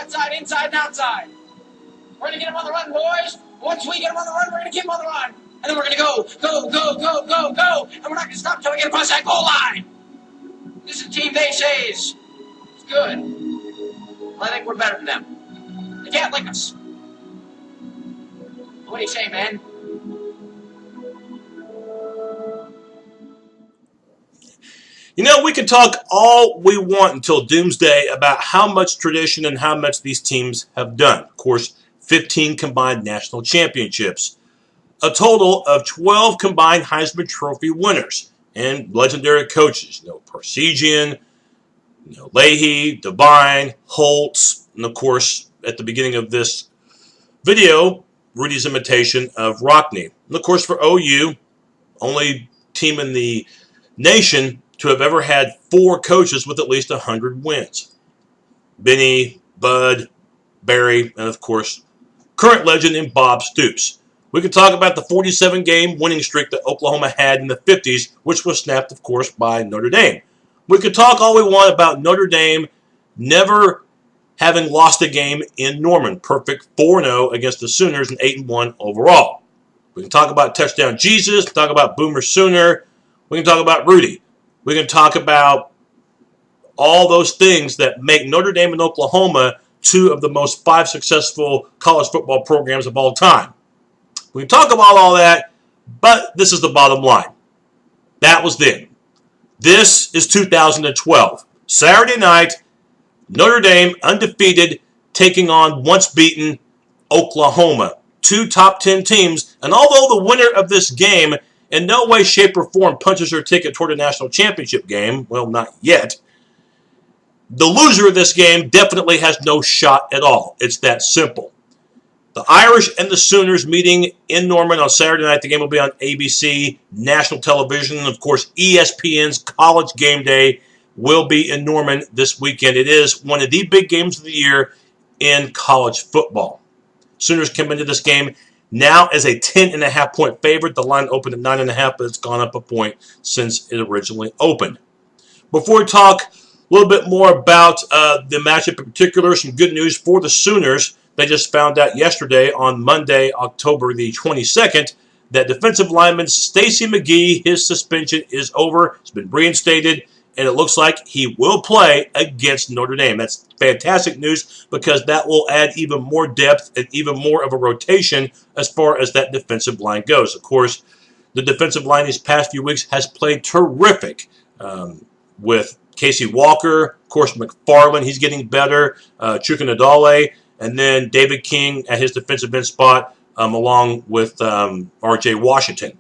outside, inside, and outside. We're going to get him on the run, boys. Once we get him on the run, we're going to keep him on the run. And then we're going to go. And we're not going to stop until we get across that goal line. This is Team Naysay's. It's good. Well, I think we're better than them. They can't lick us. What do you say, man? You know, we can talk all we want until doomsday about how much tradition and how much these teams have done. Of course, 15 combined national championships. A total of 12 combined Heisman Trophy winners. And legendary coaches. Parsegian, Leahy, Devine, Holtz, and of course, at the beginning of this video, Rudy's imitation of Rockne. And of course, for OU, only team in the nation to have ever had 4 coaches with at least 100 wins. Benny, Bud, Barry, and of course, current legend in Bob Stoops. We can talk about the 47-game winning streak that Oklahoma had in the 50s, which was snapped, of course, by Notre Dame. We could talk all we want about Notre Dame never having lost a game in Norman. Perfect 4-0 against the Sooners and 8-1 overall. We can talk about Touchdown Jesus, talk about Boomer Sooner. We can talk about Rudy. We can talk about all those things that make Notre Dame and Oklahoma 2 of the most 5 successful college football programs of all time. We can talk about all that, but this is the bottom line. That was then. This is 2012. Saturday night, Notre Dame undefeated, taking on once beaten Oklahoma. 2 top 10 teams, and although the winner of this game in no way, shape, or form punches her ticket toward a national championship game, well, not yet, the loser of this game definitely has no shot at all. It's that simple. The Irish and the Sooners meeting in Norman on Saturday night. The game will be on ABC, national television, and of course, ESPN's College Gameday will be in Norman this weekend. It is one of the big games of the year in college football. Sooners come into this game now as a 10.5-point favorite. The line opened at 9.5, but it's gone up a point since it originally opened. Before we talk a little bit more about the matchup in particular, some good news for the Sooners. They just found out yesterday on Monday, October the 22nd, that defensive lineman Stacy McGee, his suspension is over. It's been reinstated, and it looks like he will play against Notre Dame. That's fantastic news because that will add even more depth and even more of a rotation as far as that defensive line goes. Of course, the defensive line these past few weeks has played terrific with Casey Walker, of course, McFarland, he's getting better, Chukwunadole, and then David King at his defensive end spot along with R.J. Washington.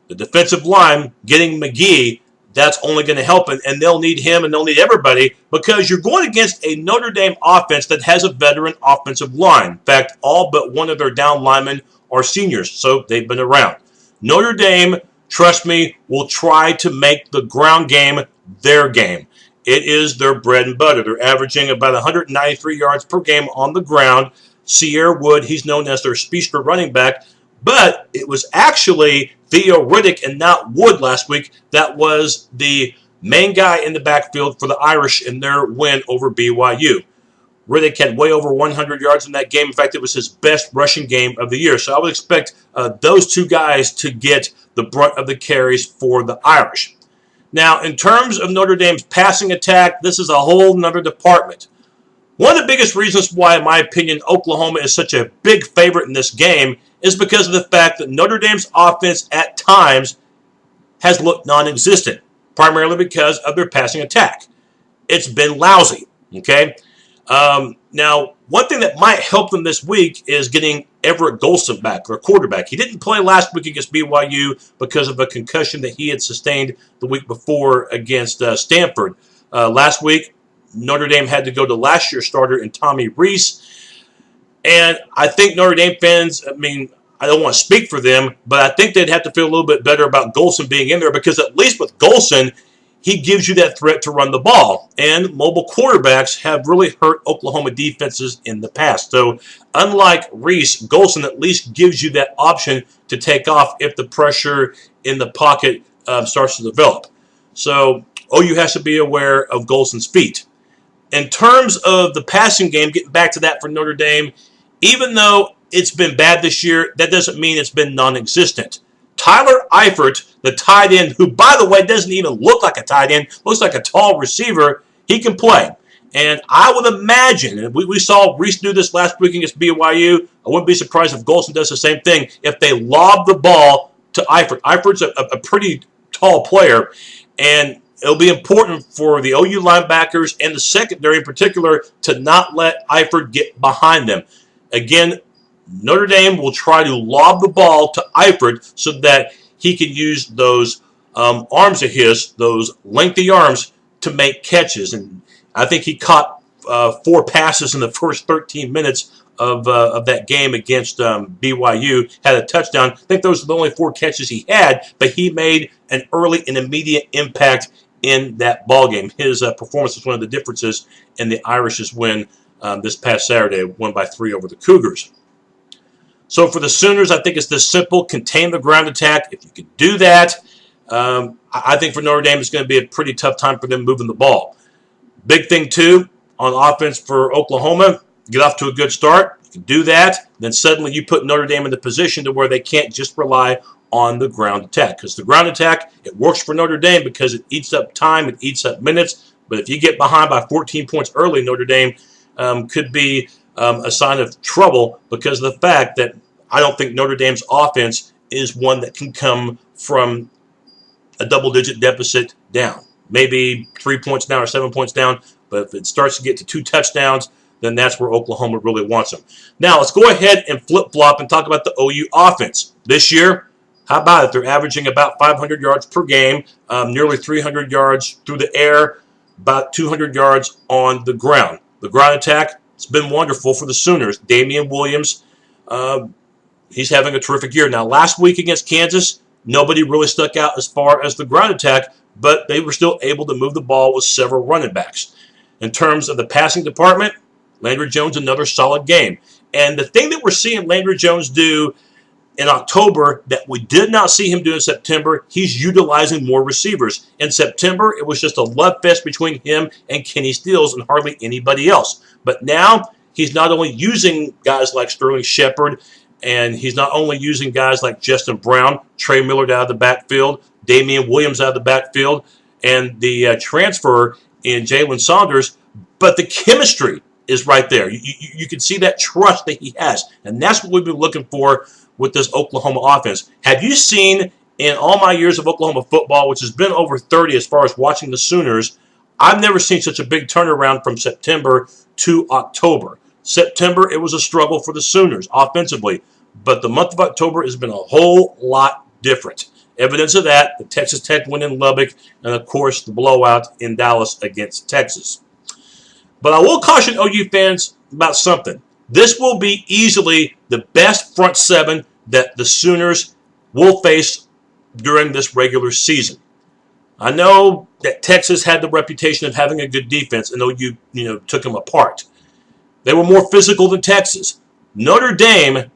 The defensive line, getting McGee, that's only going to help, and they'll need him and they'll need everybody because you're going against a Notre Dame offense that has a veteran offensive line. In fact, all but one of their down linemen are seniors, so they've been around. Notre Dame, trust me, will try to make the ground game their game. It is their bread and butter. They're averaging about 193 yards per game on the ground. Sierra Wood, he's known as their speedster running back, but it was actually Theo Riddick and not Wood last week that was the main guy in the backfield for the Irish in their win over BYU. Riddick had way over 100 yards in that game. In fact, it was his best rushing game of the year. So I would expect those 2 guys to get the brunt of the carries for the Irish. Now, in terms of Notre Dame's passing attack, this is a whole nother department. One of the biggest reasons why, in my opinion, Oklahoma is such a big favorite in this game is because of the fact that Notre Dame's offense at times has looked non-existent, primarily because of their passing attack. It's been lousy, okay? Now, one thing that might help them this week is getting Everett Golsen back, their quarterback. He didn't play last week against BYU because of a concussion that he had sustained the week before against Stanford. Last week, Notre Dame had to go to last year's starter in Tommy Reese. And I think Notre Dame fans, I don't want to speak for them, but I think they'd have to feel a little bit better about Golsen being in there because at least with Golsen, he gives you that threat to run the ball. And mobile quarterbacks have really hurt Oklahoma defenses in the past. So unlike Reese, Golsen at least gives you that option to take off if the pressure in the pocket starts to develop. So OU has to be aware of Golsen's feet. In terms of the passing game, getting back to that for Notre Dame, even though it's been bad this year, that doesn't mean it's been non-existent. Tyler Eifert, the tight end, who, by the way, doesn't even look like a tight end, looks like a tall receiver, he can play. And I would imagine, and we saw Reese do this last week against BYU, I wouldn't be surprised if Golsen does the same thing, if they lob the ball to Eifert. Eifert's a pretty tall player, and it'll be important for the OU linebackers and the secondary in particular to not let Eifert get behind them. Again, Notre Dame will try to lob the ball to Eifert so that he can use those arms of his, those lengthy arms, to make catches. And I think he caught 4 passes in the first 13 minutes of that game against BYU, had a touchdown. I think those were the only 4 catches he had, but he made an early and immediate impact in that ball game. His performance was one of the differences in the Irish's win this past Saturday, won by 3 over the Cougars. So for the Sooners, I think it's this simple: contain the ground attack. If you can do that, I think for Notre Dame it's going to be a pretty tough time for them moving the ball. Big thing, too, on offense for Oklahoma, get off to a good start. You can do that, then suddenly you put Notre Dame in the position to where they can't just rely on the ground attack. Because the ground attack, it works for Notre Dame because it eats up time, it eats up minutes. But if you get behind by 14 points early, Notre Dame could be a sign of trouble because of the fact that I don't think Notre Dame's offense is one that can come from a double-digit deficit down. Maybe 3 points down or 7 points down, but if it starts to get to 2 touchdowns, then that's where Oklahoma really wants them. Now, let's go ahead and flip-flop and talk about the OU offense. This year, how about it? They're averaging about 500 yards per game, nearly 300 yards through the air, about 200 yards on the ground. The ground attack, it's been wonderful for the Sooners. Damian Williams, he's having a terrific year. Now, last week against Kansas, nobody really stuck out as far as the ground attack, but they were still able to move the ball with several running backs. In terms of the passing department, Landry Jones, another solid game. And the thing that we're seeing Landry Jones do in October that we did not see him do in September, he's utilizing more receivers. In September, it was just a love fest between him and Kenny Stills and hardly anybody else. But now, he's not only using guys like Sterling Shepard, and he's not only using guys like Justin Brown, Trey Millard out of the backfield, Damian Williams out of the backfield, and the transfer in Jalen Saunders, but the chemistry is right there. You can see that trust that he has, and that's what we've been looking for with this Oklahoma offense. Have you seen, in all my years of Oklahoma football, which has been over 30 as far as watching the Sooners, I've never seen such a big turnaround from September to October. September, it was a struggle for the Sooners offensively, but the month of October has been a whole lot different. Evidence of that, the Texas Tech win in Lubbock, and of course the blowout in Dallas against Texas. But I will caution OU fans about something. This will be easily the best front seven that the Sooners will face during this regular season. I know that Texas had the reputation of having a good defense, and OU took them apart. They were more physical than Texas. Notre Dame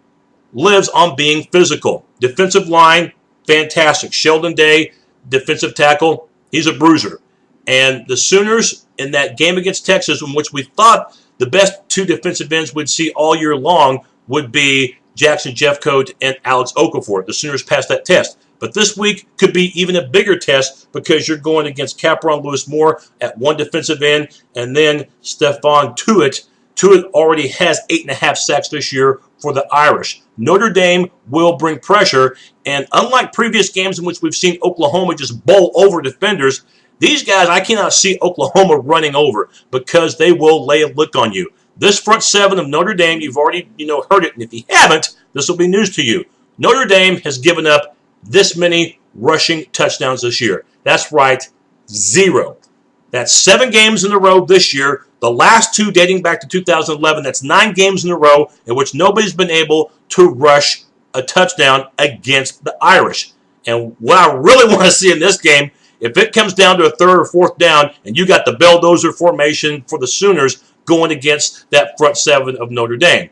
lives on being physical. Defensive line, fantastic. Sheldon Day, defensive tackle, he's a bruiser. And the Sooners, in that game against Texas, in which we thought the best 2 defensive ends we'd see all year long would be Jackson Jeffcoat and Alex Okafor. The Sooners passed that test. But this week could be even a bigger test because you're going against Capron Lewis-Moore at 1 defensive end, and then Stephon Tuitt. Tuitt already has 8.5 sacks this year for the Irish. Notre Dame will bring pressure, and unlike previous games in which we've seen Oklahoma just bowl over defenders, these guys I cannot see Oklahoma running over because they will lay a lick on you. This front seven of Notre Dame, you've already heard it, and if you haven't, this will be news to you. Notre Dame has given up this many rushing touchdowns this year. That's right, 0. That's 7 games in a row this year. The last 2 dating back to 2011. That's 9 games in a row in which nobody's been able to rush a touchdown against the Irish. And what I really want to see in this game, if it comes down to a 3rd or 4th down and you got the Belldozer formation for the Sooners going against that front seven of Notre Dame.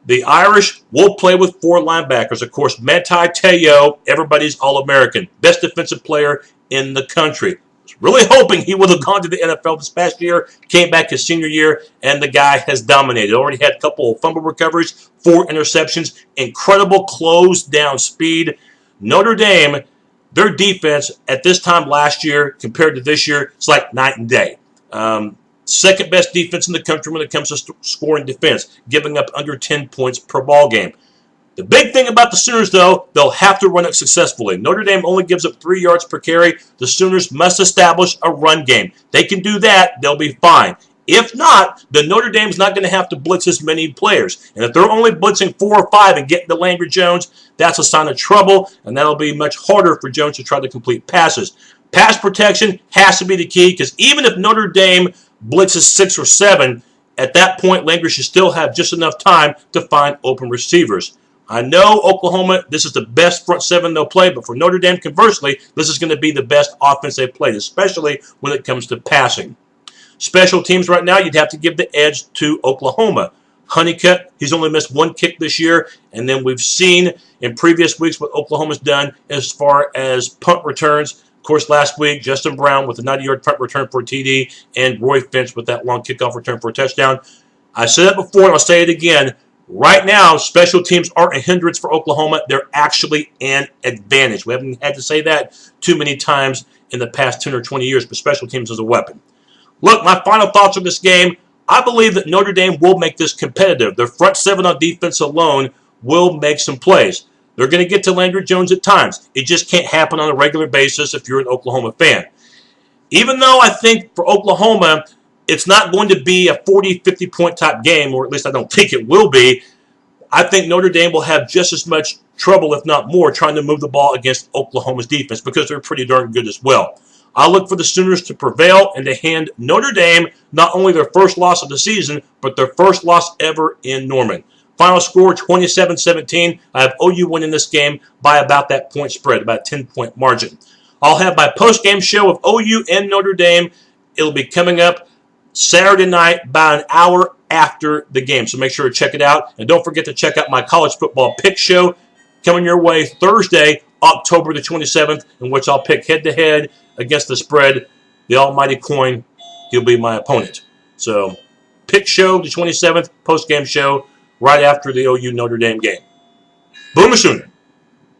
The Irish will play with 4 linebackers. Of course, Manti Te'o, everybody's All-American, best defensive player in the country. Really hoping he would have gone to the NFL this past year. Came back his senior year, and the guy has dominated. Already had a couple of fumble recoveries, 4 interceptions, incredible closed down speed. Notre Dame, their defense at this time last year compared to this year, it's like night and day. Second best defense in the country when it comes to scoring defense, giving up under 10 points per ball game. The big thing about the Sooners, though, they'll have to run it successfully. Notre Dame only gives up 3 yards per carry. The Sooners must establish a run game. They can do that, they'll be fine. If not, then Notre Dame's not going to have to blitz as many players. And if they're only blitzing 4 or 5 and getting to Landry Jones, that's a sign of trouble, and that'll be much harder for Jones to try to complete passes. Pass protection has to be the key, because even if Notre Dame blitzes 6 or 7, at that point, Landry should still have just enough time to find open receivers. I know Oklahoma, this is the best front 7 they'll play, but for Notre Dame, conversely, this is going to be the best offense they've played, especially when it comes to passing. Special teams right now, you'd have to give the edge to Oklahoma. Honeycutt, he's only missed 1 kick this year, and then we've seen in previous weeks what Oklahoma's done as far as punt returns. Of course, last week, Justin Brown with a 90-yard punt return for a TD, and Roy Finch with that long kickoff return for a touchdown. I said it before, and I'll say it again. Right now, special teams aren't a hindrance for Oklahoma. They're actually an advantage. We haven't had to say that too many times in the past 10 or 20 years, but special teams is a weapon. Look, my final thoughts on this game. I believe that Notre Dame will make this competitive. Their front 7 on defense alone will make some plays. They're going to get to Landry Jones at times. It just can't happen on a regular basis if you're an Oklahoma fan. Even though I think for Oklahoma, it's not going to be a 40, 50-point type game, or at least I don't think it will be. I think Notre Dame will have just as much trouble, if not more, trying to move the ball against Oklahoma's defense because they're pretty darn good as well. I look for the Sooners to prevail and to hand Notre Dame not only their first loss of the season, but their first loss ever in Norman. Final score, 27-17. I have OU winning this game by about that point spread, about a 10-point margin. I'll have my post-game show of OU and Notre Dame. It'll be coming up Saturday night about an hour after the game, so make sure to check it out. And don't forget to check out my college football pick show coming your way Thursday, October the 27th, in which I'll pick head-to-head against the spread. The almighty coin, he'll be my opponent. So, pick show the 27th, post-game show, right after the OU Notre Dame game. Boomer Sooner.